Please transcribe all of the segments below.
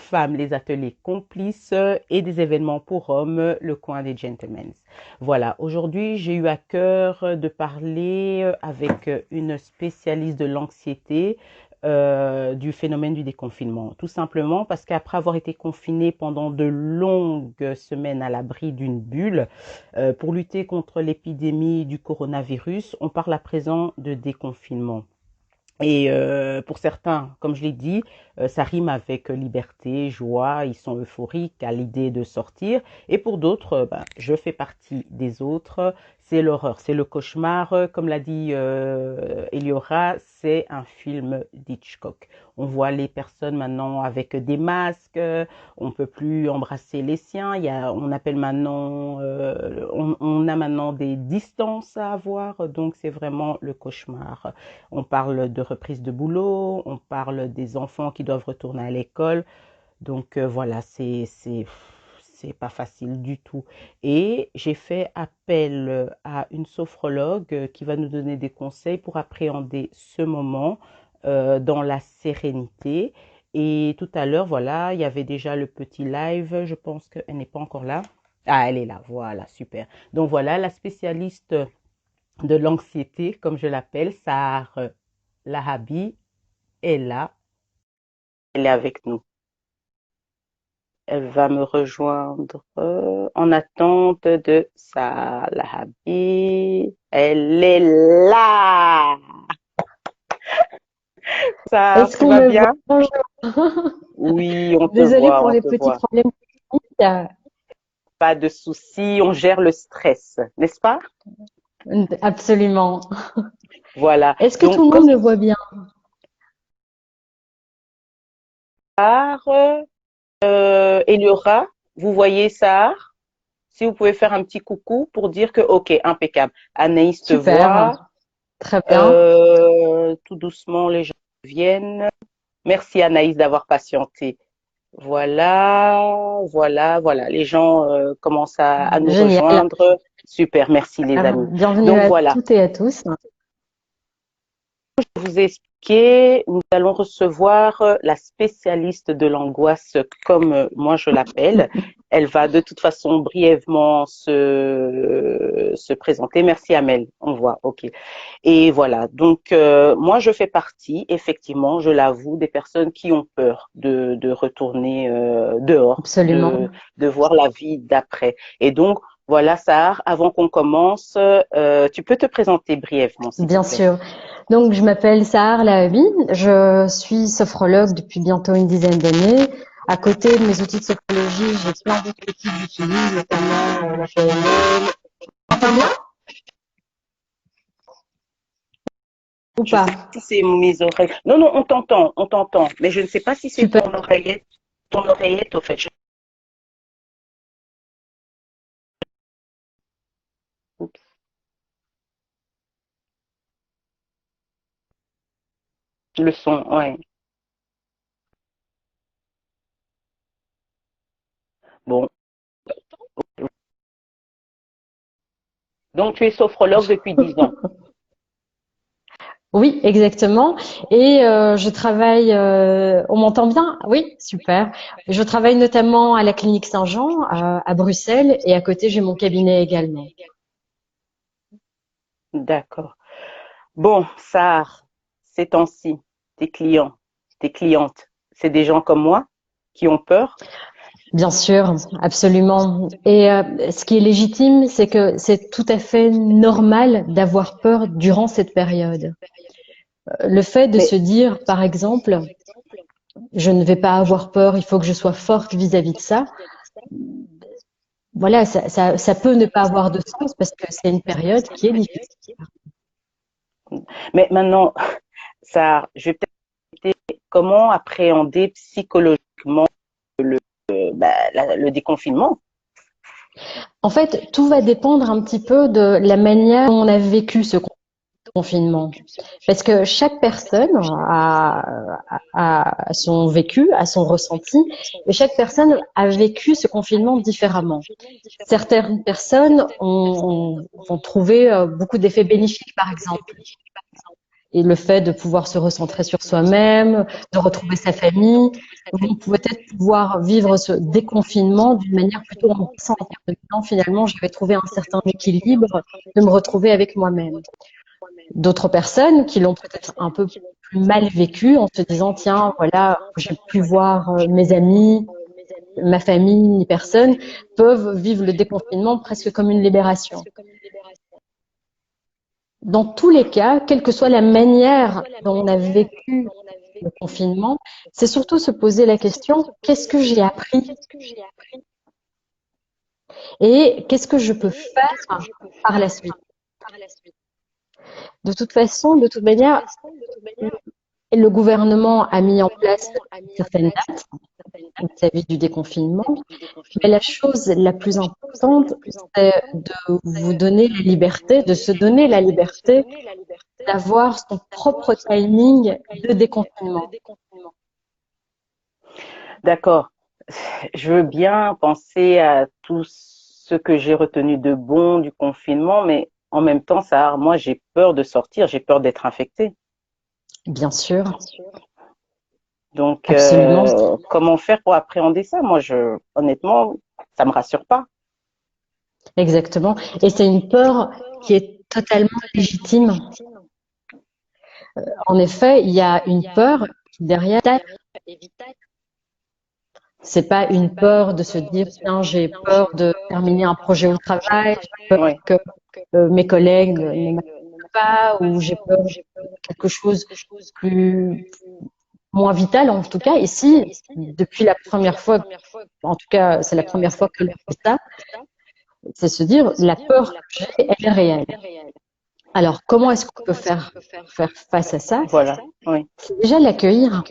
femmes, les ateliers complices et des événements pour hommes, le coin des gentlemen. Voilà, aujourd'hui, j'ai eu à cœur de parler avec une spécialiste de l'anxiété du phénomène du déconfinement. Tout simplement parce qu'après avoir été confiné pendant de longues semaines à l'abri d'une bulle, pour lutter contre l'épidémie du coronavirus, on parle à présent de déconfinement. Et pour certains, comme je l'ai dit, ça rime avec liberté, joie, ils sont euphoriques à l'idée de sortir. Et pour d'autres, ben, je fais partie des autres, c'est l'horreur, c'est le cauchemar. Comme l'a dit Eliora, c'est un film d'Hitchcock. On voit les personnes maintenant avec des masques, on peut plus embrasser les siens. On appelle maintenant, on a maintenant des distances à avoir, donc c'est vraiment le cauchemar. On parle de reprise de boulot, on parle des enfants qui doivent retourner à l'école. Donc voilà, c'est pas facile du tout. Et j'ai fait appel à une sophrologue qui va nous donner des conseils pour appréhender ce moment dans la sérénité. Et tout à l'heure, voilà, il y avait déjà le petit live. Je pense qu'elle n'est pas encore là. Ah, elle est là. Voilà, super. Donc voilà, la spécialiste de l'anxiété, comme je l'appelle, Sahar Lahabi, est là. Elle est avec nous. Elle va me rejoindre en attente de Sahar Lahabi. Elle est là. Sahar, Est-ce tu qu'on vas me voit? bien? Bonjour. Oui, on te Désolée voit, pour on les te petits voit. problèmes techniques. Pas de souci, on gère le stress, n'est-ce pas? Absolument. Voilà. Est-ce que tout Donc, le comme monde me voit bien? Sahar, Eliora, vous voyez Sahar? Si vous pouvez faire un petit coucou pour dire que, ok, impeccable. Anaïs te Super. voit. Très bien. Tout doucement, les gens viennent. Merci Anaïs d'avoir patienté. Voilà, voilà, voilà. Les gens commencent à nous Génial. rejoindre. Super, merci les Alors, amis. bienvenue Donc à voilà, toutes et à tous. je vous ai expliqué, nous allons recevoir la spécialiste de l'angoisse, comme moi je l'appelle. Elle va de toute façon brièvement se présenter. Merci Amel, on voit, ok. Et voilà, donc moi je fais partie, effectivement, je l'avoue, des personnes qui ont peur de retourner dehors, Absolument. de voir la vie d'après. Et donc, voilà, Sahar, avant qu'on commence, tu peux te présenter brièvement, s'il te Bien plaît. sûr. Donc, je m'appelle Sahar Lahabi. Je suis sophrologue depuis bientôt une dizaine d'années. À côté de mes outils de sophrologie, j'ai plein d'autres outils que j'utilise, notamment la PNL. Entends bien ou Je sais pas? pas si c'est mes oreilles. Non, non, on t'entend, mais je ne sais pas si c'est Super. ton oreillette, au fait. Oups, le son, ouais. Bon, donc tu es sophrologue depuis 10 ans. Oui, exactement. Et je travaille. On m'entend bien? Oui, super. Je travaille notamment à la clinique Saint-Jean à Bruxelles et à côté j'ai mon cabinet également. D'accord. Bon, Sarah, ces temps-ci, tes clients, tes clientes, c'est des gens comme moi qui ont peur. Bien sûr, absolument. Et ce qui est légitime, c'est que c'est tout à fait normal d'avoir peur durant cette période. Le fait de Mais se dire, par exemple, je ne vais pas avoir peur, il faut que je sois forte vis-à-vis de ça. Voilà, ça peut ne pas avoir de sens parce que c'est une période qui est difficile. Mais maintenant, ça, je vais peut-être dire comment appréhender psychologiquement le déconfinement. En fait, tout va dépendre un petit peu de la manière dont on a vécu ce confinement. Parce que chaque personne a son vécu, a son ressenti, et chaque personne a vécu ce confinement différemment. Certaines personnes ont trouvé beaucoup d'effets bénéfiques, par exemple. et le fait de pouvoir se recentrer sur soi-même, de retrouver sa famille, vont peut-être pouvoir vivre ce déconfinement d'une manière plutôt enrichissante. En disant, finalement, je vais trouver un certain équilibre de me retrouver avec moi-même. D'autres personnes qui l'ont peut-être un peu plus mal vécu en se disant, tiens, voilà, j'ai pu voir mes amis, ma famille, ni personne, peuvent vivre le déconfinement presque comme une libération. Dans tous les cas, quelle que soit la manière dont on a vécu le confinement, c'est surtout se poser la question, qu'est-ce que j'ai appris et qu'est-ce que je peux faire par la suite? De toute façon, de toute manière, le gouvernement a mis en place certaines dates vis-à-vis du déconfinement, mais la chose la plus importante, c'est de vous donner la liberté, de se donner la liberté d'avoir son propre timing de déconfinement. D'accord. Je veux bien penser à tout ce que j'ai retenu de bon du confinement, mais en même temps, ça, moi, j'ai peur de sortir, j'ai peur d'être infectée. Bien sûr, Donc, absolument, comment faire pour appréhender ça? Moi, honnêtement, ça me rassure pas. exactement. Et c'est une peur qui est totalement légitime. En effet, il y a une peur qui derrière, c'est pas une peur de se dire, tiens, j'ai peur de terminer un projet au travail, j'ai peur Oui, que mes collègues ne m'acceptent pas, ou j'ai peur de quelque chose plus moins vital. En tout cas, ici, depuis la première fois, en tout cas, c'est la première fois que l'on fait ça, c'est se dire, la peur que j'ai, elle est réelle. Alors, comment est-ce qu'on peut faire face à ça? voilà, oui. C'est déjà l'accueillir.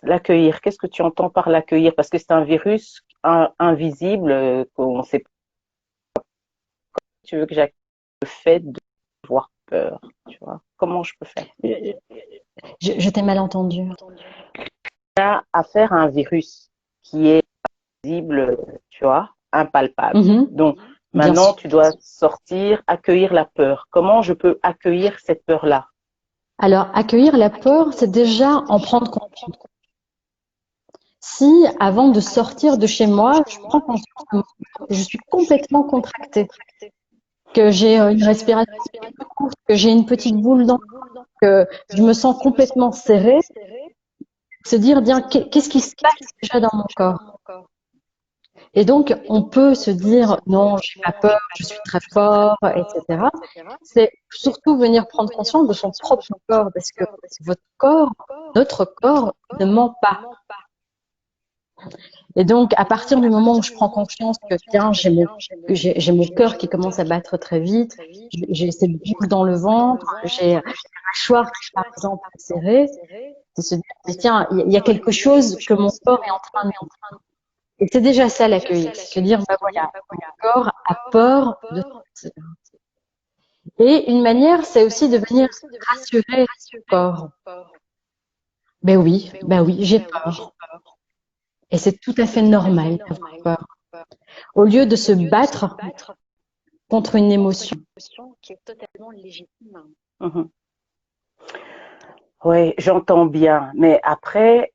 L'accueillir. Qu'est-ce que tu entends par l'accueillir? Parce que c'est un virus invisible qu'on sait pas. Tu veux que j'accueille le fait d'avoir peur, tu vois? Comment je peux faire? Je t'ai mal entendu. Là, affaire à un virus qui est visible, tu vois, impalpable. Mhm, Donc, bien maintenant, sûr. tu dois sortir, accueillir la peur. Comment je peux accueillir cette peur-là? Alors, accueillir la peur, c'est déjà en prendre conscience. Si, avant de sortir de chez moi, je prends conscience que je suis complètement contractée, que j'ai une respiration courte, que j'ai une petite boule dans, que je me sens complètement serrée, se dire, bien, qu'est-ce qui se passe déjà dans mon corps? Et donc, on peut se dire, non, j'ai pas peur, je suis très fort, etc. C'est surtout venir prendre conscience de son propre corps, parce que votre corps, notre corps ne ment pas. Et donc, à partir du moment où je prends conscience que, tiens, j'ai mon cœur qui commence à battre très vite, j'ai cette boule dans le ventre, j'ai la mâchoire qui, par exemple, est serrée, c'est se dire, mais tiens, il y a quelque chose que mon corps est en train de... Et c'est déjà ça l'accueil, c'est se dire, bah voilà, mon corps a peur de sortir. Et une manière, c'est aussi de venir rassurer son corps. Ben oui, j'ai peur. Et c'est tout à fait normal d'avoir peur. Au lieu de se battre contre une émotion. Mhm. Oui, j'entends bien. Mais après,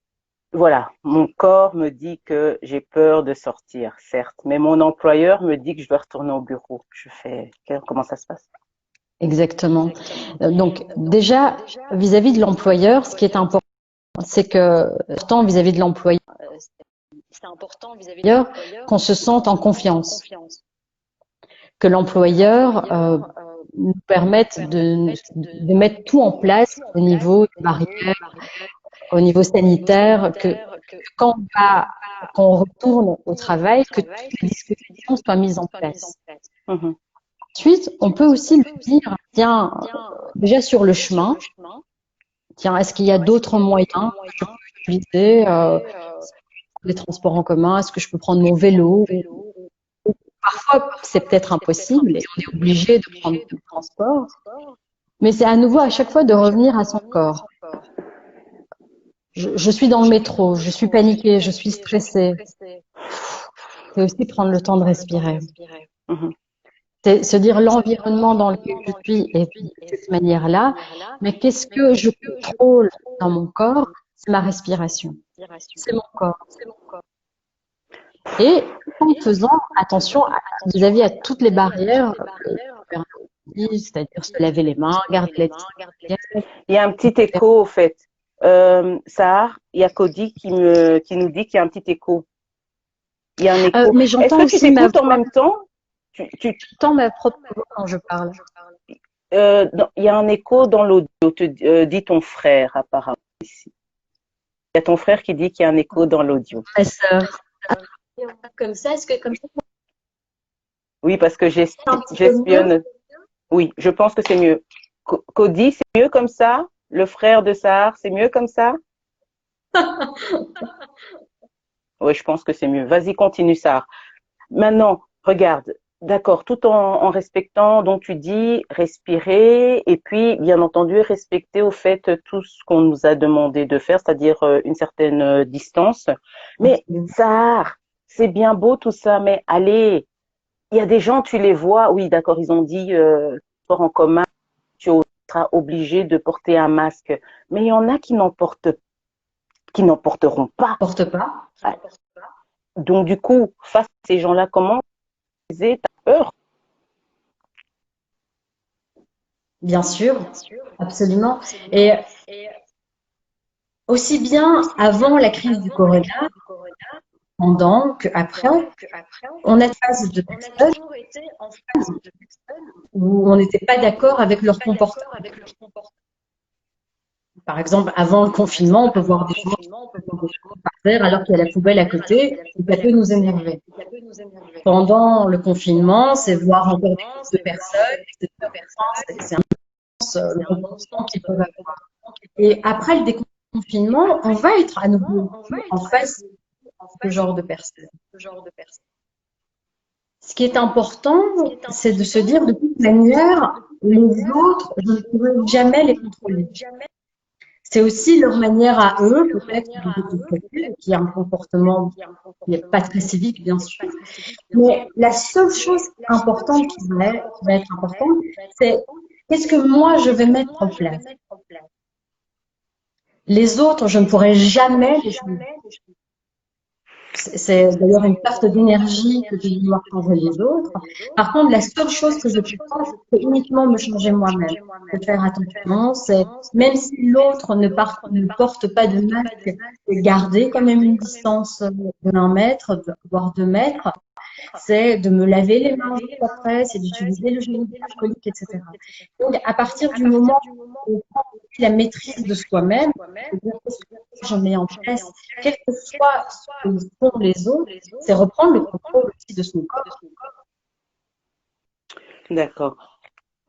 voilà, mon corps me dit que j'ai peur de sortir, certes. Mais mon employeur me dit que je dois retourner au bureau. Comment ça se passe? Exactement. Donc, déjà, vis-à-vis de l'employeur, ce qui est important, c'est que, pourtant, vis-à-vis de l'employeur, qu'on se sente en confiance, que l'employeur nous permette de mettre tout en place au niveau des barrières, au niveau sanitaire, que quand on retourne au travail, que toutes les dispositions soient mises en place. Mhm. Ensuite, on peut aussi lui dire, tiens, déjà sur le chemin, tiens, est-ce qu'il y a d'autres moyens que je peux utiliser, les transports en commun, est-ce que je peux prendre mon vélo? Parfois, c'est peut-être impossible et on est obligé de prendre le transport, mais c'est à nouveau à chaque fois de revenir à son corps. Je suis dans le métro, je suis paniquée, je suis stressée. C'est aussi prendre le temps de respirer. Mhm. C'est se dire l'environnement dans lequel je suis est de cette manière-là, mais qu'est-ce que je contrôle dans mon corps? C'est ma respiration, c'est mon corps. Et tout en faisant attention vis-à-vis à toutes les barrières c'est-à-dire se laver les mains, garder la distance. Il y a un petit écho, au fait. Sahar, il y a Cody qui nous dit qu'il y a un petit écho. Il y a un écho. Mais Est-ce j'entends que tu aussi ma t'écoutes en voix, même temps? j'entends ma propre voix quand je parle. Il y a un écho dans l'audio, dit ton frère, apparemment, ici. Il y a ton frère qui dit qu'il y a un écho dans l'audio. Ma sœur. Comme ça, est-ce que comme ça, Oui, parce que c'est un petit peu mieux? j'espionne. Oui, je pense que c'est mieux. Cody, c'est mieux comme ça? Le frère de Sahar, c'est mieux comme ça? Oui, je pense que c'est mieux. Vas-y, continue, Sahar. Maintenant, regarde, d'accord, tout en respectant, donc tu dis respirer et puis, bien entendu, respecter au fait tout ce qu'on nous a demandé de faire, c'est-à-dire une certaine distance. Mais Sahar, c'est bien beau tout ça, mais allez, il y a des gens, tu les vois, oui, d'accord, ils ont dit sport en commun, tu seras obligé de porter un masque, mais il y en a qui n'en porteront pas. Porte pas. Donc du coup, face à ces gens-là, comment tu as peur? Bien sûr, absolument. Et aussi bien avant la crise du corona, pendant qu'après, on a des phases de personnes où on n'était pas d'accord avec leur comportement. Par exemple, avant le confinement, on peut voir des gens qui font des choses par terre alors qu'il y a la poubelle à côté, et ça peut nous énerver. Pendant le confinement, c'est voir encore des groupes de personnes, etc. C'est le comportement qu'ils peuvent avoir. Et après le déconfinement, on va être à nouveau en face de ce genre de personnes. Ce qui est important, c'est de se dire de toute manière, les autres, je ne pourrai jamais les contrôler. C'est aussi leur manière à eux, peut-être, de se traiter, qui a un comportement qui n'est pas très civique, bien sûr. Mais la seule chose importante qui va être importante, c'est qu'est-ce que moi je vais mettre en place. Les autres, je ne pourrai jamais les changer. C'est d'ailleurs une perte d'énergie que de vouloir changer les autres. Par contre, la seule chose que je peux faire, c'est uniquement me changer moi-même. C'est faire attention, c'est même si l'autre ne porte pas de masque, c'est garder quand même une distance de 1 mètre, voire 2 mètres. C'est de me laver les mains juste après, c'est d'utiliser le gel hydroalcoolique, etc. Donc, à partir du moment où on prend la maîtrise de soi-même, c'est-à-dire qu'est-ce que je mets en place, quel que soit ce que font les autres, c'est reprendre le contrôle aussi de son corps. D'accord.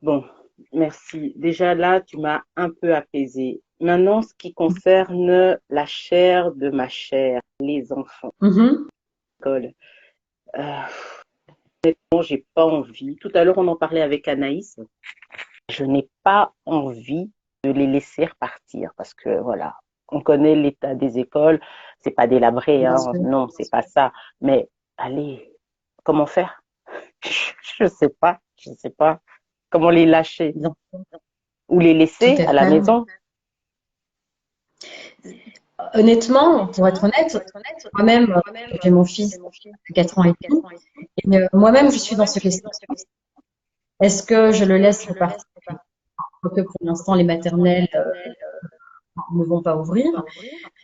Bon, merci. Déjà là, tu m'as un peu apaisé. Maintenant, ce qui concerne la chair de ma chair, les enfants, Mhm. l'école. Euh, Honnêtement, j'ai pas envie. Tout à l'heure, on en parlait avec Anaïs. Je n'ai pas envie de les laisser repartir parce que voilà, on connaît l'état des écoles. C'est pas délabré, Bien hein. sûr. Non, c'est pas ça. Mais allez, comment faire? Je sais pas. Je sais pas. Comment les lâcher Bien. ou les Tout laisser à à la fait. maison? Honnêtement, pour être honnête, moi-même, j'ai mon fils de 4 ans et demi, et moi-même, je suis dans ce questionnement. Est-ce que je le laisse repartir? Quoique pour l'instant, les maternelles ne vont pas ouvrir.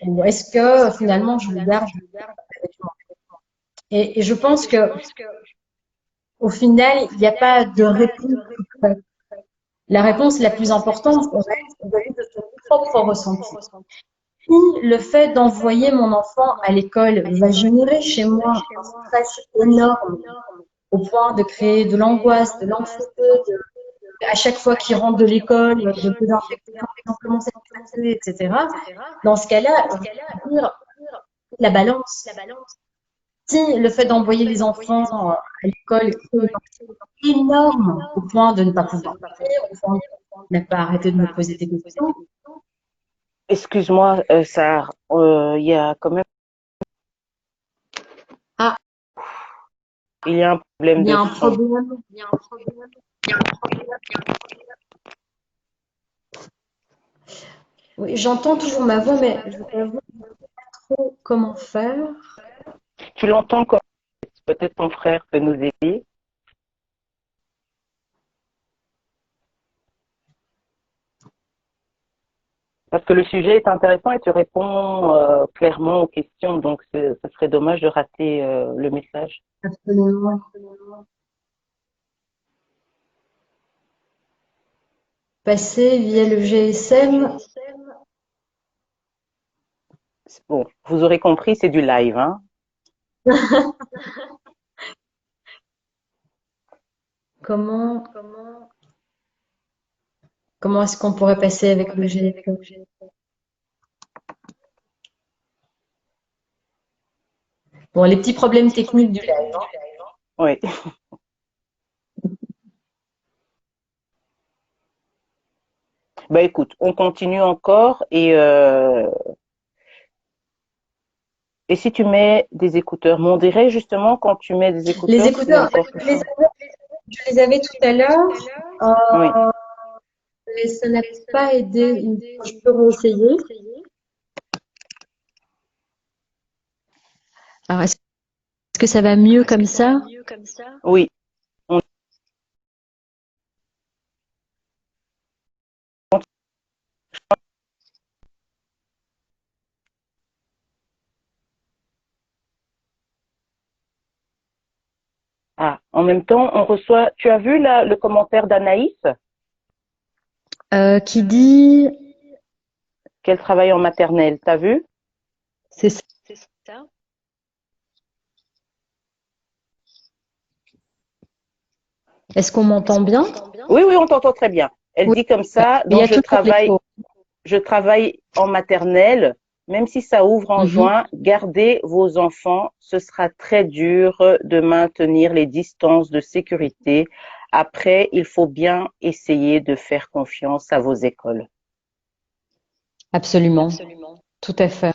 Ou est-ce que finalement, je le garde avec moi? Et je pense que au final, il n'y a pas de réponse toute faite. La réponse la plus importante serait vis-à-vis de son propre ressenti. Si le fait d'envoyer mon enfant à l'école va générer chez moi un stress énorme au point de créer de l'angoisse, de l'anxiété, à chaque fois qu'il rentre de l'école, de désinfecter en simplement cette classe, etc. Dans ce cas-là, je veux dire la balance. Si le fait d'envoyer les enfants à l'école est énorme au point de ne pas pouvoir dormir, au point de ne pas arrêter de me poser des questions, Excuse-moi, Sarah, il y a quand même. ah, Il y a un problème Il y de a un son. problème. Oui, j'entends toujours ma voix, mais je vous avoue pas trop comment faire. Tu l'entends comme peut-être ton frère peut nous aider. Parce que le sujet est intéressant et tu réponds clairement aux questions, donc ce serait dommage de rater le message. Absolument. Passer via le GSM. Bon, vous aurez compris, c'est du live, hein. Comment, comment est-ce qu'on pourrait passer avec le GSM? Bon, les petits problèmes techniques du live. Oui. Bah écoute, on continue encore et si tu mets des écouteurs, mais on dirait justement quand tu mets des Les écouteurs, c'est écouteurs, encore plus fort. je les avais tout à l'heure, Oui. mais ça n'a pas aidé. Je peux réessayer. Alors, est-ce que ça va mieux comme ça? Oui. On- Ah, en même temps, on reçoit. Tu as vu là le commentaire d'Anaïs Qui dit, qu'elle travaille en maternelle. T'as vu? c'est ça. Est-ce qu'on m'entend bien? Oui, oui, on t'entend très bien. Elle Oui, dit comme mais ça, il y donc a toujours l'écho. je travaille en maternelle, même si ça ouvre en Mhm. juin, gardez vos enfants, ce sera très dur de maintenir les distances de sécurité. Après, il faut bien essayer de faire confiance à vos écoles. Absolument, tout à fait.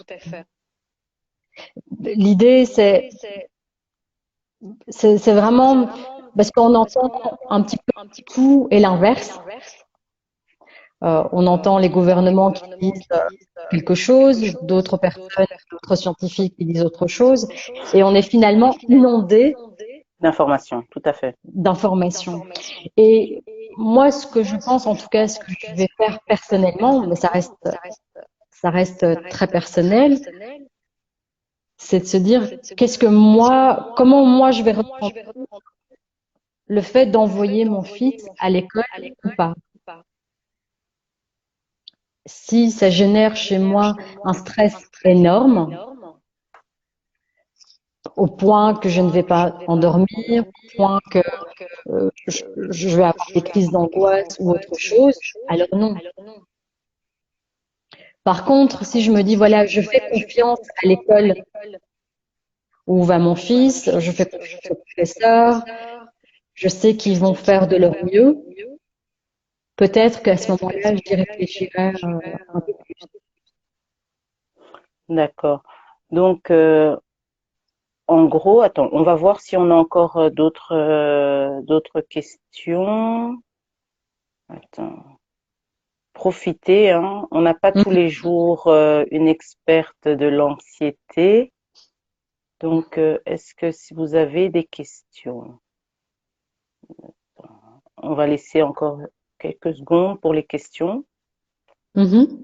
L'idée, c'est vraiment parce qu'on entend un petit peu tout et l'inverse. On entend les gouvernements qui disent quelque chose, d'autres personnes, d'autres scientifiques qui disent autre chose, et on est finalement inondé D'information, tout à fait. d'informations. Et moi, ce que je pense, en tout cas, ce que je vais faire personnellement, mais ça reste très personnel, c'est de se dire qu'est-ce que moi, comment moi je vais ressentir le fait d'envoyer mon fils à l'école ou pas. Si ça génère chez moi un stress énorme, au point que je ne vais pas endormir, au point que je vais avoir des crises d'angoisse ou autre chose, alors non. Par contre, si je me dis, voilà, je fais confiance à l'école où va mon fils, je fais confiance aux professeurs, je sais qu'ils vont faire de leur mieux, peut-être qu'à ce moment-là, j'y réfléchirai un peu plus. D'accord. Donc, en gros, attends, on va voir si on a encore d'autres questions. Attends. Profiter, hein. On n'a pas tous Mhm. les jours une experte de l'anxiété. Donc, est-ce que si vous avez des questions, on va laisser encore quelques secondes pour les questions. Mhm.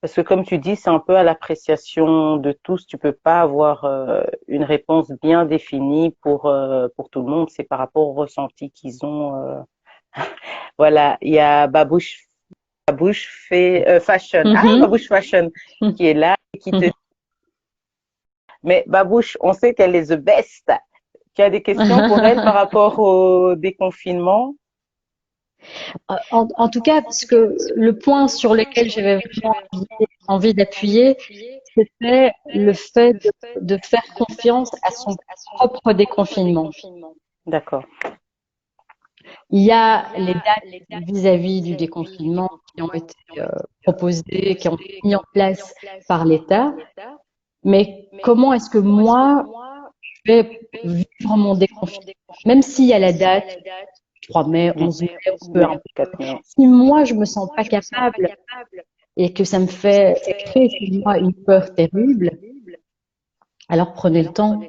Parce que comme tu dis, c'est un peu à l'appréciation de tous. Tu peux pas avoir une réponse bien définie pour tout le monde. C'est par rapport au ressenti qu'ils ont. Voilà, il y a Babouche fait Fashion. Ah, Mhm. Babouche Fashion qui est là et qui te. Mais Babouche, on sait qu'elle est the best. Tu as des questions pour elle par rapport au déconfinement? En tout cas, parce que le point sur lequel j'avais vraiment envie d'appuyer, c'était le fait de faire confiance à son propre déconfinement. D'accord. Il y a les dates vis-à-vis du déconfinement qui ont été proposées, qui ont été mises en place par l'État. Mais comment est-ce que moi, je vais vivre mon déconfinement? Même s'il y a la date, 3 mai, Mhm. 11 mai, ou peu Oui, importe. 4 mai. Si moi, je me sens pas capable et que ça crée chez moi une peur terrible, alors prenez le temps.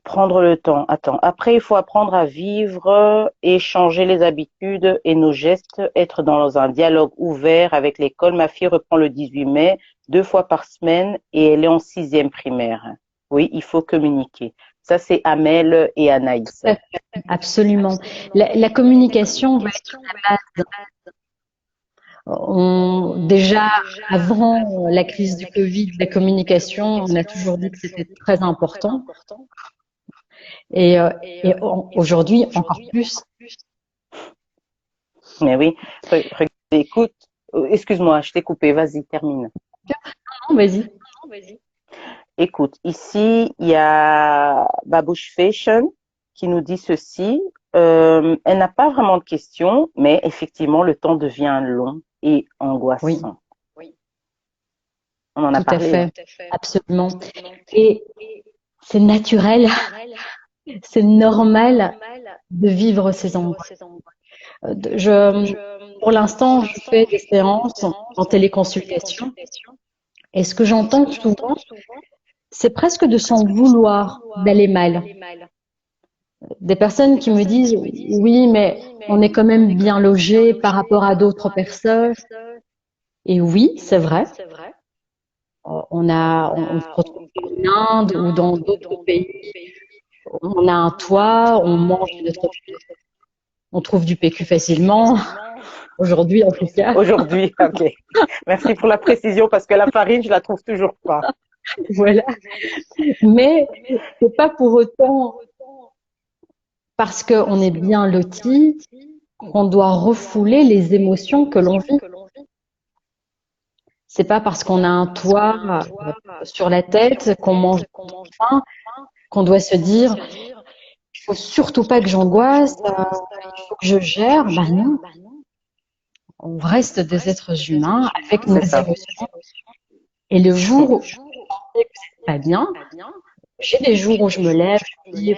Prendre le temps. Attends. Après, il faut apprendre à vivre et changer les habitudes et nos gestes, être dans un dialogue ouvert avec l'école. Ma fille reprend le 18 mai, 2 fois par semaine, et elle est en 6e primaire. Oui, il faut communiquer. Ça, c'est Amel et Anaïs. Tout à fait, absolument. La communication va être la base. Déjà, avant la crise du Covid, la communication, on a toujours dit que c'était très important. Et, euh, Aujourd'hui, encore plus. Mais oui, écoute, excuse-moi, je t'ai coupé, vas-y, termine. Non, vas-y. Écoute, ici, il y a Babouche Fashion qui nous dit ceci. Elle n'a pas vraiment de questions, mais effectivement, le temps devient long et Oui, angoissant. On en a tout à parlé, hein. fait. Absolument. Et c'est naturel, c'est normal de vivre ces angoisses. Pour l'instant, je fais des séances en téléconsultation. Et ce que j'entends souvent, c'est presque de s'en vouloir d'aller mal. Des personnes qui me disent, oui, mais on est quand même bien logé par rapport à d'autres personnes. Et oui, c'est vrai. On se retrouve en Inde ou dans d'autres pays. On a un toit, on mange de notre, on trouve du PQ facilement. Aujourd'hui, en tout cas. Aujourd'hui, ok. Merci pour la précision parce que la farine, je la trouve toujours pas. Voilà. Mais c'est pas pour autant parce qu'on est bien loti qu'on doit refouler les émotions que l'on vit. C'est pas parce qu'on a un toit sur la tête, qu'on mange bien, qu'on doit se dire, il faut surtout pas que j'angoisse, il faut que je gère. Ben non, on reste des êtres humains avec nos C'est ça. émotions. Et le jour où je sais que c'est pas bien, j'ai des jours où je me lève, je me dis,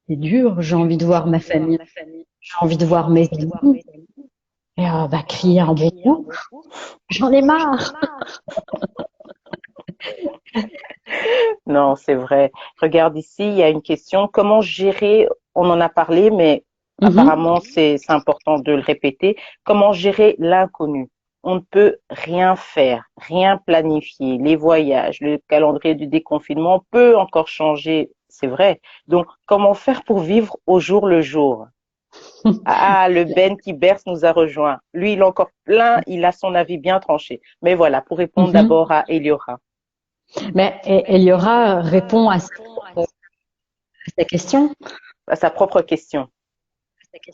c'est dur, j'ai envie de voir ma famille, j'ai envie de voir mes amis, et bah, crier un bon coup, j'en ai marre. Non, c'est vrai. Regarde ici, il y a une question. Comment gérer, on en a parlé, mais Mhm. apparemment c'est important de le répéter. Comment gérer l'inconnu? On ne peut rien faire, rien planifier. Les voyages, le calendrier du déconfinement peut encore changer, c'est vrai. Donc, comment faire pour vivre au jour le jour? Ah, le Ben qui berce nous a rejoint. Lui, il est encore plein, il a son avis bien tranché. Mais voilà, pour répondre Mhm. d'abord à Eliora, Mais Eliora répond à sa question. à sa propre question.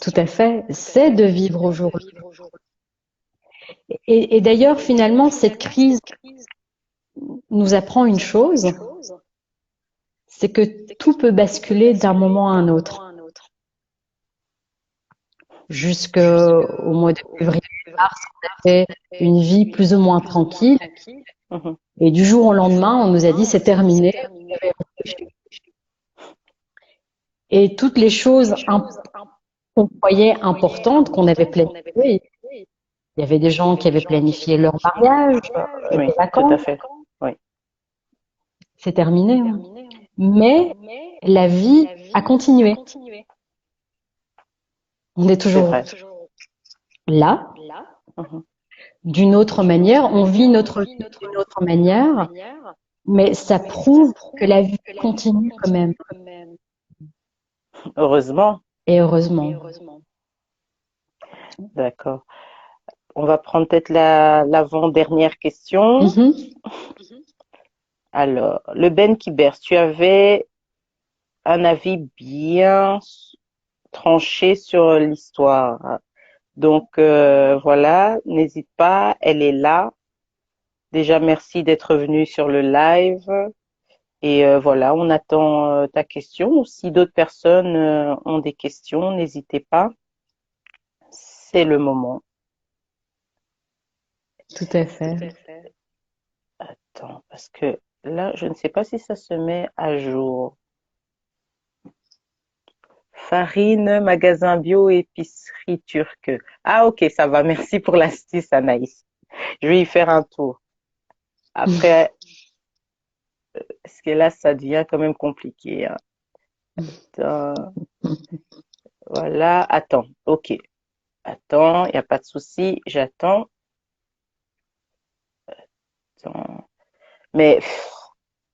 Tout à fait, c'est de vivre au jour. Et d'ailleurs, finalement, cette crise nous apprend une chose, c'est que tout peut basculer d'un moment à un autre. Jusqu'au mois de février, mars, on a fait une vie plus ou moins tranquille. Mhm. Et du jour au lendemain, on nous a dit c'est terminé. Et toutes les choses qu'on croyait importantes, qu'on avait planifiées, il y avait des gens qui avaient planifié leur mariage, Oui, les tout à vacances, fait. Oui, c'est terminé, hein. Mais la vie a continué. On est c'est toujours vrai. là, Mhm. d'une autre manière, on vit notre vie d'une autre manière, mais ça prouve que la vie continue quand même. Heureusement, Et heureusement. d'accord. On va prendre peut-être l'avant-dernière question. Mhm. Alors, le Ben qui berce, tu avais un avis bien tranché sur l'histoire. Donc, voilà, n'hésite pas, elle est là. Déjà, merci d'être venu sur le live. Et voilà, on attend ta question. Si d'autres personnes ont des questions, n'hésitez pas. C'est le moment. Tout à fait. Attends. parce que là, je ne sais pas si ça se met à jour. Farine, magasin bio, épicerie turque. Ah, ok, ça va. Merci pour l'astuce, Anaïs. Je vais y faire un tour. Après, parce que là, ça devient quand même compliqué, hein. Attends, voilà. Attends. Ok. Attends, il n'y a pas de souci. J'attends. Attends. Mais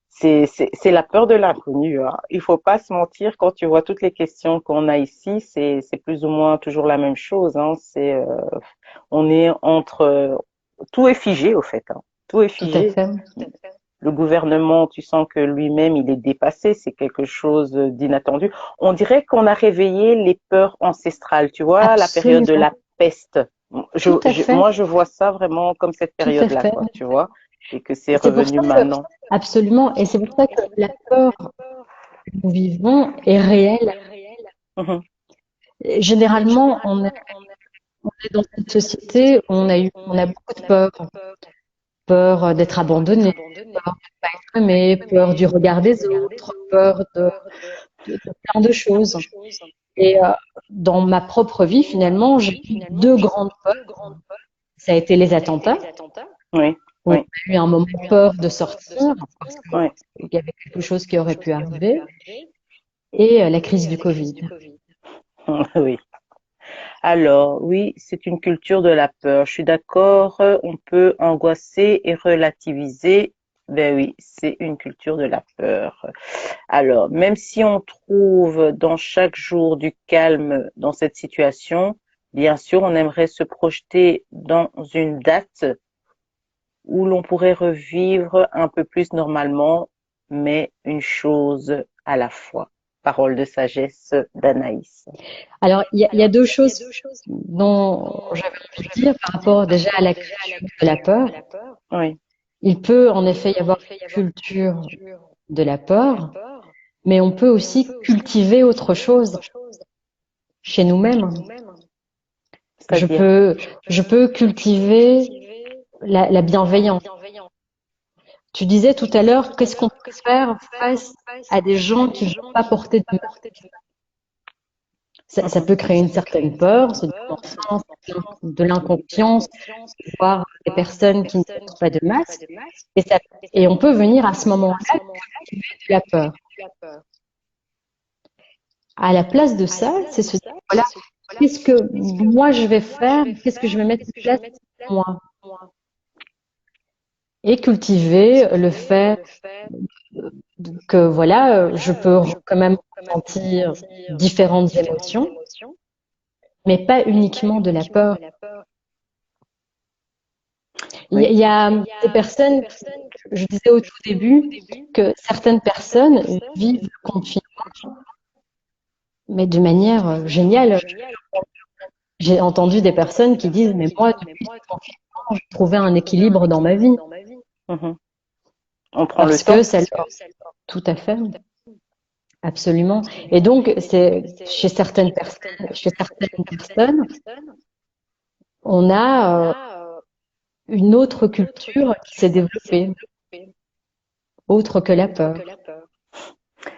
c'est la peur de l'inconnu, hein. Il faut pas se mentir, quand tu vois toutes les questions qu'on a ici, c'est plus ou moins toujours la même chose, hein. On est entre, tout est figé au fait, hein. Tout est Tout à figé. fait. Le gouvernement, tu sens que lui-même, il est dépassé, c'est quelque chose d'inattendu. On dirait qu'on a réveillé les peurs ancestrales, tu vois, la période de Absolument. la peste. Tout à fait. Moi, je vois ça vraiment comme cette Tout à période-là, fait. quoi, tu vois, et que c'est Et c'est pour revenu ça que, maintenant. absolument, et c'est pour ça que la peur que nous vivons est réelle. Mhm. Généralement, on est dans une société où on a beaucoup de peur. Peur d'être abandonné, peur de ne pas être aimé, peur du regard des autres, peur de plein de choses. Et dans ma propre vie, finalement, j'ai eu deux grandes peurs. Ça a été les attentats, Oui, où oui, j'ai eu un moment peur de sortir, parce oui. qu'il y avait quelque chose qui aurait pu arriver, et la crise du Covid. Oui. Alors, oui, c'est une culture de la peur. Je suis d'accord, on peut angoisser et relativiser. Ben oui, c'est une culture de la peur. Alors, même si on trouve dans chaque jour du calme dans cette situation, bien sûr, on aimerait se projeter dans une date où l'on pourrait revivre un peu plus normalement, mais une chose à la fois. Parole de sagesse d'Anaïs. Alors, il y a deux choses dont j'avais envie de dire par rapport déjà à la culture de la peur. Oui, Il peut en effet y avoir une culture de la peur, mais on peut aussi cultiver autre chose chez nous-mêmes. Je c'est-à-dire, peux, je peux cultiver la bienveillance. Tu disais tout à l'heure, qu'est-ce qu'on peut faire face à des gens qui ne vont pas porter de masque? Ça mhm, peut créer une certaine peur, se dire, enfin, c'est de l'inconscience, de voir des personnes qui ne portent pas de masque. Et, ça, et on peut venir à ce moment-là cultiver de la peur. À la place de ça, c'est se dire, voilà, qu'est-ce que moi je vais faire, qu'est-ce que je vais mettre en place pour moi? Et cultiver le fait que voilà, je peux quand même ressentir différentes émotions, mais pas uniquement de la peur. oui, Il y a des personnes, je disais au tout début, que certaines personnes vivent le confinement, mais de manière géniale. J'ai entendu des personnes qui disent, mais moi, depuis ce confinement, j'ai trouvé un équilibre dans ma vie, mhm. On prend le parce que temps. ça leur... Tout à fait, absolument. Et donc, c'est chez certaines personnes, on a une autre culture qui s'est développée, autre que la peur.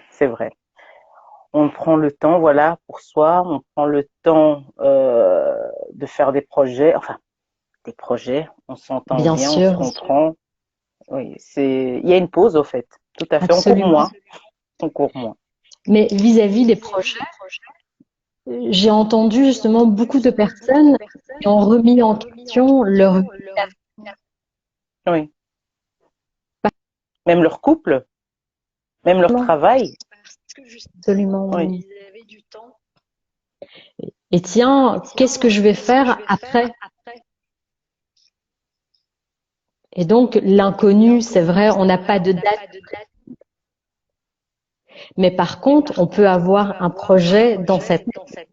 C'est vrai. On prend le temps, voilà, pour soi. On prend le temps de faire des projets. Enfin, des projets. On s'entend Bien bien, on se sûr, comprend. Oui, il y a une pause au fait. Tout à fait. On court absolument. moins. On court moins. Mais vis-à-vis des projets, j'ai entendu justement beaucoup de personnes qui ont remis en question leur vie. Oui. Même leur couple, même leur travail. Absolument, Oui. oui. Et tiens, qu'est-ce que je vais faire après? Et donc, l'inconnu, c'est vrai, on n'a pas de date, mais par contre, on peut avoir un projet dans sa tête.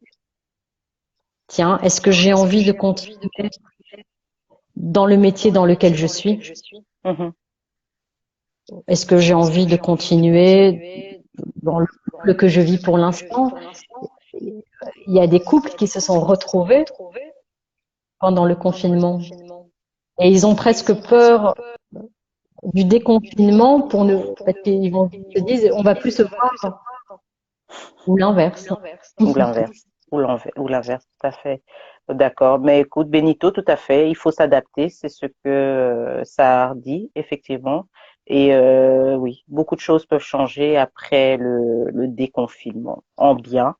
Tiens, est-ce que j'ai envie de continuer dans le métier dans lequel je suis? Mhm. Est-ce que j'ai envie de continuer dans le couple que je vis pour l'instant? Il y a des couples qui se sont retrouvés pendant le confinement et ils ont presque peur du déconfinement pour ne, parce qu'ils vont se disent, on va plus se voir, ou l'inverse. Ou l'inverse. Ou l'inverse, tout à fait. D'accord. Mais écoute, Benito, tout à fait. Il faut s'adapter. C'est ce que ça dit, effectivement. Et oui, beaucoup de choses peuvent changer après le déconfinement. En bien,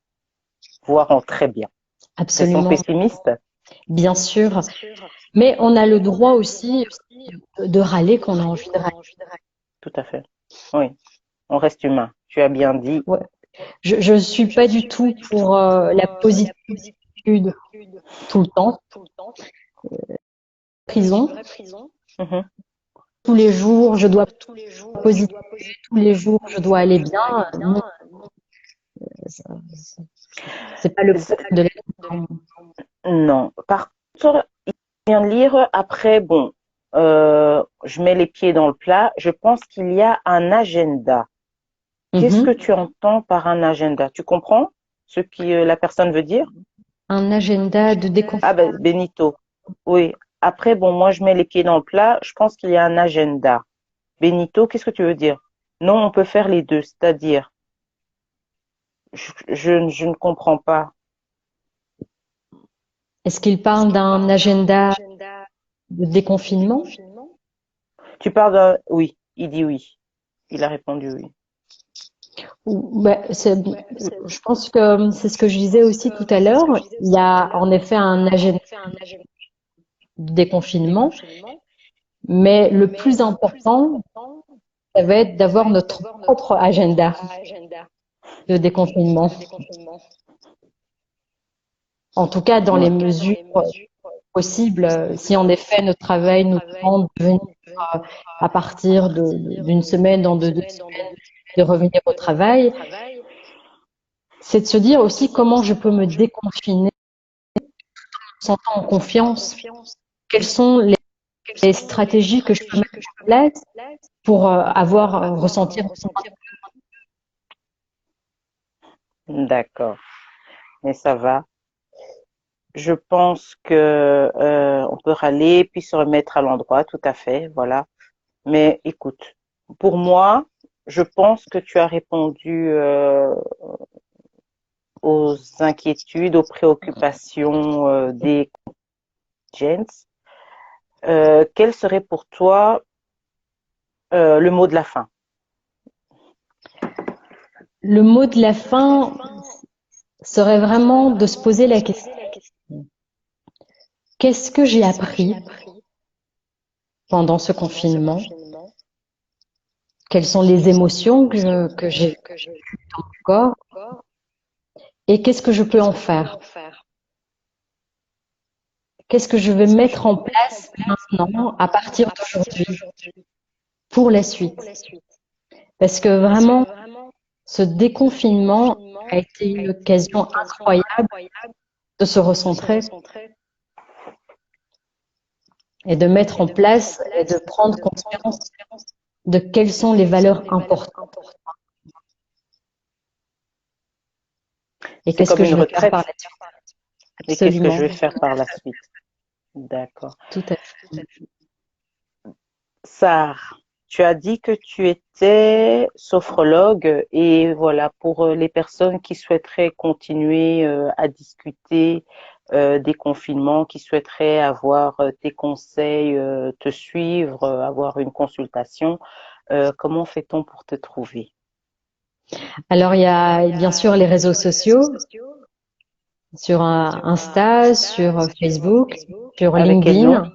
voire en très bien. Restons Absolument, pessimistes. bien sûr. Mais on a le droit aussi de râler quand on a envie de râler. Tout à fait. Oui. On reste humain. Tu as bien dit. Ouais. Je suis pas du tout pour la positivité tout le temps. Prison, Mhm. tous les jours, je dois positiver, tous les jours, je dois aller bien. Non, c'est pas le propre de l'être humain. Non. Par contre, il vient de lire, après, bon, je mets les pieds dans le plat. Je pense qu'il y a un agenda. Qu'est-ce que Mhm. tu entends par un agenda? Tu comprends ce que la personne veut dire? Un agenda de Ah déconfinement. ben, Benito. Oui. Après, bon, moi, je mets les pieds dans le plat. Je pense qu'il y a un agenda. Benito, qu'est-ce que tu veux dire? Non, on peut faire les deux. C'est-à-dire, je ne comprends pas. Est-ce qu'il parle d'un agenda de déconfinement? Tu parles d'un... Oui, il dit oui. Il a répondu oui. Je pense que c'est ce que je disais aussi tout à l'heure. Il y a en effet un agenda de déconfinement, mais le plus important, ça va être d'avoir notre propre agenda de déconfinement. En tout cas, dans Ouais. les mesures possibles. Si en effet notre travail nous demande de venir euh, à partir d'une semaine, dans deux semaines, de revenir au travail, c'est de se dire aussi comment je peux me déconfiner en me sentant en confiance. Quelles sont les stratégies que je peux mettre en place pour ressentir. D'accord. Mais ça va. Je pense que on peut râler puis se remettre à l'endroit, tout à fait, voilà. Mais écoute, pour moi, je pense que tu as répondu aux inquiétudes, aux préoccupations des gens. Quel serait pour toi le mot de la fin? Le mot de la fin serait vraiment de se poser la question, qu'est-ce que j'ai appris pendant ce confinement? Quelles sont les émotions que j'ai encore? Et qu'est-ce que je peux en faire? Qu'est-ce que je vais mettre en place maintenant, à partir d'aujourd'hui, pour la suite? Parce que vraiment, ce déconfinement a été une occasion incroyable de se recentrer et de mettre en place et de prendre conscience de quelles sont les valeurs importantes et C'est qu'est-ce comme que une je vais faire par retraite. la suite. Et qu'est-ce que je Absolument, vais faire par la suite? D'accord. tout à fait. Sarah, tu as dit que tu étais sophrologue et voilà, pour les personnes qui souhaiteraient continuer à discuter des confinements, qui souhaiteraient avoir tes conseils, te suivre, avoir une consultation, comment fait-on pour te trouver? Alors, il y a bien sûr les réseaux sociaux, sur Insta, sur Facebook, sur Avec quel nom? LinkedIn.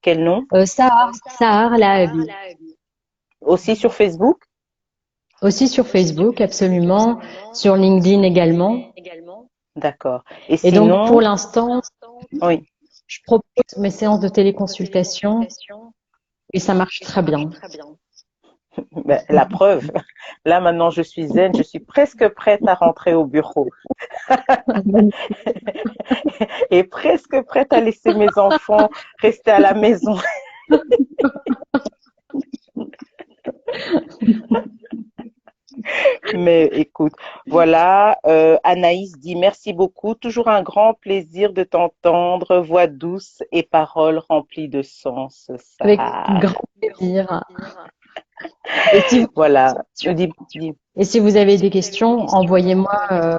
Quel nom? Sahar Lahabi. Aussi sur Facebook? Aussi sur Facebook, absolument. Sur LinkedIn également. D'accord. Et Et donc, pour sinon, l'instant, oui. je propose mes séances de téléconsultation et ça marche très bien. Ben, la preuve, là maintenant je suis zen, je suis presque prête à rentrer au bureau et presque prête à laisser mes enfants rester à la maison. Mais écoute, voilà, Anaïs dit merci beaucoup. Toujours un grand plaisir de t'entendre, voix douce et paroles remplies de sens, Avec Sarah. grand plaisir. Et si vous, Voilà, dis. et si vous avez des questions, envoyez-moi.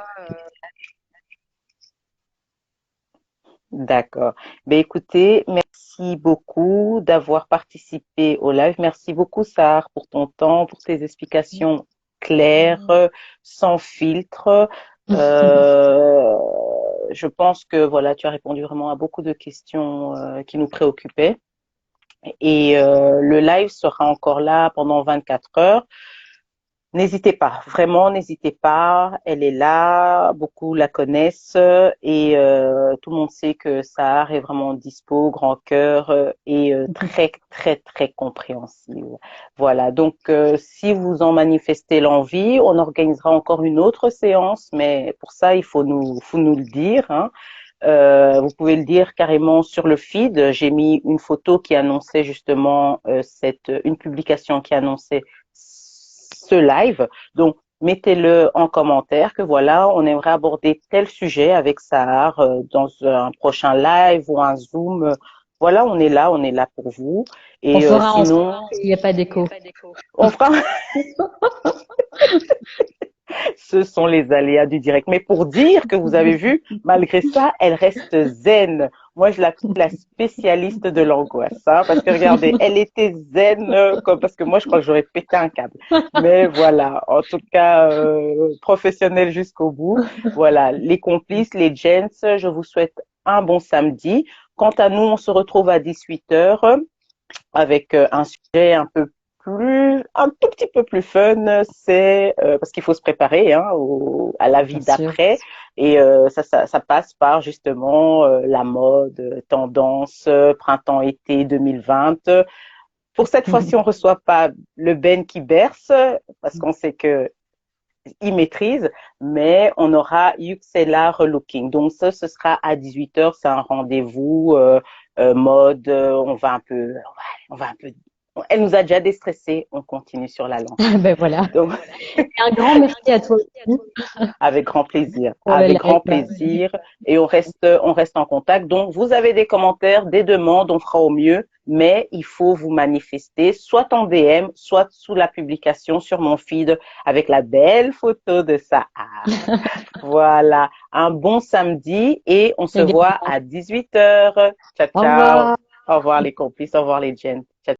D'accord. Ben écoutez, merci beaucoup d'avoir participé au live. Merci beaucoup, Sarah, pour ton temps, pour tes explications claires, sans filtre. Euh, je pense que voilà, tu as répondu vraiment à beaucoup de questions qui nous préoccupaient. Et le live sera encore là pendant 24 heures. N'hésitez pas, vraiment n'hésitez pas, elle est là, beaucoup la connaissent et tout le monde sait que Sahar est vraiment dispo, grand cœur et très très très compréhensive. Voilà, donc si vous en manifestez l'envie, on organisera encore une autre séance, mais pour ça il faut nous le dire, hein. Vous pouvez le dire carrément sur le feed. J'ai mis une photo qui annonçait justement une publication qui annonçait ce live. Donc, mettez-le en commentaire que voilà, on aimerait aborder tel sujet avec Sahar dans un prochain live ou un Zoom. Voilà, on est là pour vous. On Et fera en sorte sinon, qu'il n'y ait pas d'écho. on fera ce sont les aléas du direct. Mais pour dire que vous avez vu, malgré ça, elle reste zen. Moi, je l'appelle la spécialiste de l'angoisse, hein, parce que regardez, elle était zen, comme, parce que moi, je crois que j'aurais pété un câble. Mais voilà, en tout cas, professionnelle jusqu'au bout. Voilà, les complices, les gents, je vous souhaite un bon samedi. Quant à nous, on se retrouve à 18 heures avec un sujet un tout petit peu plus fun, c'est parce qu'il faut se préparer hein, à la vie Bien sûr. d'après et ça passe par justement la mode, tendance, printemps-été 2020. Pour cette fois-ci, on reçoit pas le Ben qui berce parce qu'on sait que il maîtrise, mais on aura Yuxela Relooking. Donc ça, ce sera à 18 heures, c'est un rendez-vous mode, on va un peu, elle nous a déjà déstressé, on continue sur la lancée. Ben voilà. Donc, Et un grand merci à toi aussi pour le avec grand live. plaisir, et on reste en contact. Donc, vous avez des commentaires, des demandes, on fera au mieux, mais il faut vous manifester, soit en DM, soit sous la publication sur mon feed avec la belle photo de Sahar. Voilà, un bon samedi et on se voit Également. à 18 heures. Ciao, Au ciao. revoir. Au revoir les complices, au revoir les gens. Ciao.